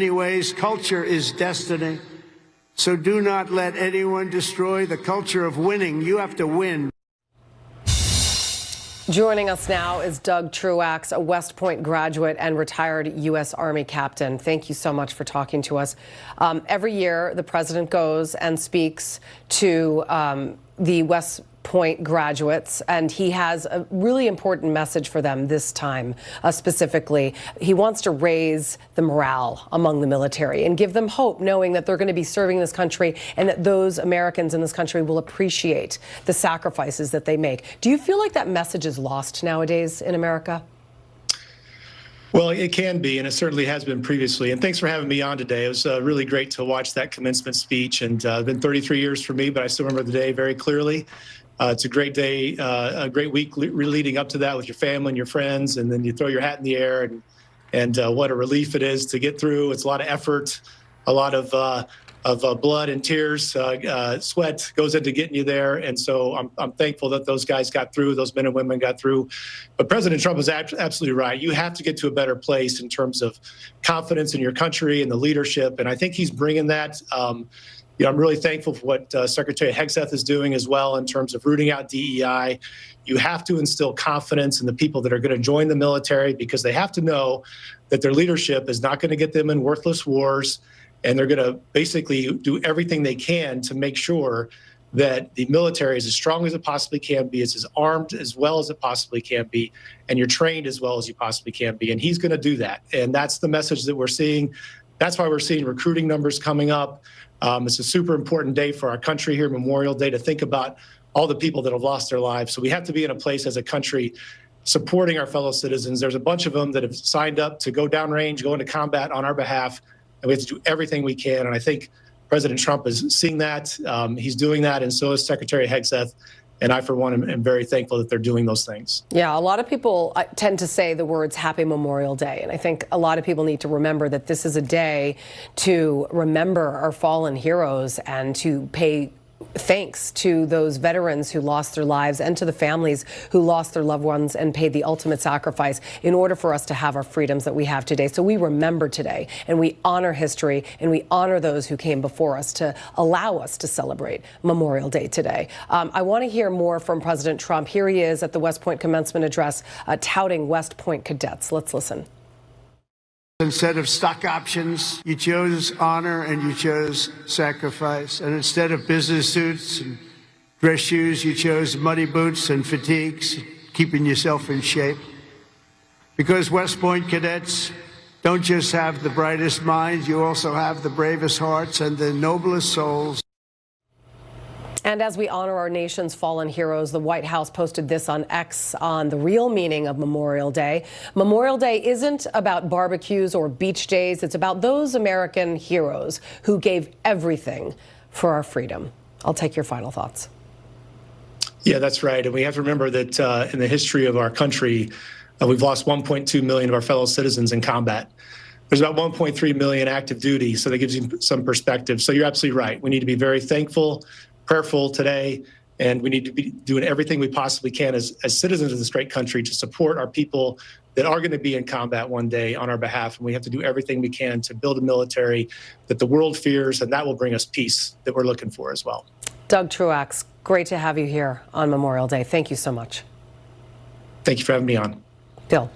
many ways, culture is destiny. So do not let anyone destroy the culture of winning. You have to win. Joining us now is Doug Truax, a West Point graduate and retired U.S. Army captain. Thank you so much for talking to us. Every year, the president goes and speaks to the West Point graduates, and he has a really important message for them this time. Specifically, he wants to raise the morale among the military and give them hope, knowing that they're going to be serving this country and that those Americans in this country will appreciate the sacrifices that they make. Do you feel like that message is lost nowadays in America? Well, it can be, and it certainly has been previously. And thanks for having me on today. It was really great to watch that commencement speech. And it's been 33 years for me, but I still remember the day very clearly. It's a great day, a great week leading up to that with your family and your friends, and then you throw your hat in the air, and what a relief it is to get through. It's a lot of effort, a lot of blood and tears, sweat goes into getting you there, and so I'm thankful that those guys got through, those men and women got through. But President Trump is absolutely right. You have to get to a better place in terms of confidence in your country and the leadership, and I think he's bringing that. I'm really thankful for what Secretary Hegseth is doing as well in terms of rooting out DEI. You have to instill confidence in the people that are going to join the military, because they have to know that their leadership is not going to get them in worthless wars, and they're going to basically do everything they can to make sure that the military is as strong as it possibly can be, it's as armed as well as it possibly can be, and you're trained as well as you possibly can be. And he's going to do that. And that's the message that we're seeing. That's why we're seeing recruiting numbers coming up. It's a super important day for our country here, Memorial Day, to think about all the people that have lost their lives. So we have to be in a place as a country supporting our fellow citizens. There's a bunch of them that have signed up to go downrange, go into combat on our behalf, and we have to do everything we can. And I think President Trump is seeing that. He's doing that, and so is Secretary Hegseth. And I, for one, am very thankful that they're doing those things. Yeah, a lot of people tend to say the words Happy Memorial Day. And I think a lot of people need to remember that this is a day to remember our fallen heroes and to pay thanks to those veterans who lost their lives and to the families who lost their loved ones and paid the ultimate sacrifice in order for us to have our freedoms that we have today. So we remember today, and we honor history, and we honor those who came before us to allow us to celebrate Memorial Day today. I want to hear more from President Trump. Here he is at the West Point commencement address, touting West Point cadets. Let's listen. Instead of stock options, you chose honor and you chose sacrifice. And instead of business suits and dress shoes, you chose muddy boots and fatigues, keeping yourself in shape. Because West Point cadets don't just have the brightest minds, you also have the bravest hearts and the noblest souls. And as we honor our nation's fallen heroes, the White House posted this on X on the real meaning of Memorial Day. Memorial Day isn't about barbecues or beach days. It's about those American heroes who gave everything for our freedom. I'll take your final thoughts. Yeah, that's right. And we have to remember that in the history of our country, we've lost 1.2 million of our fellow citizens in combat. There's about 1.3 million active duty, so that gives you some perspective. So you're absolutely right. We need to be very thankful, prayerful today, and we need to be doing everything we possibly can as citizens of this great country to support our people that are going to be in combat one day on our behalf. And we have to do everything we can to build a military that the world fears, and that will bring us peace that we're looking for as well. Doug Truax, great to have you here on Memorial Day. Thank you so much. Thank you for having me on. Bill.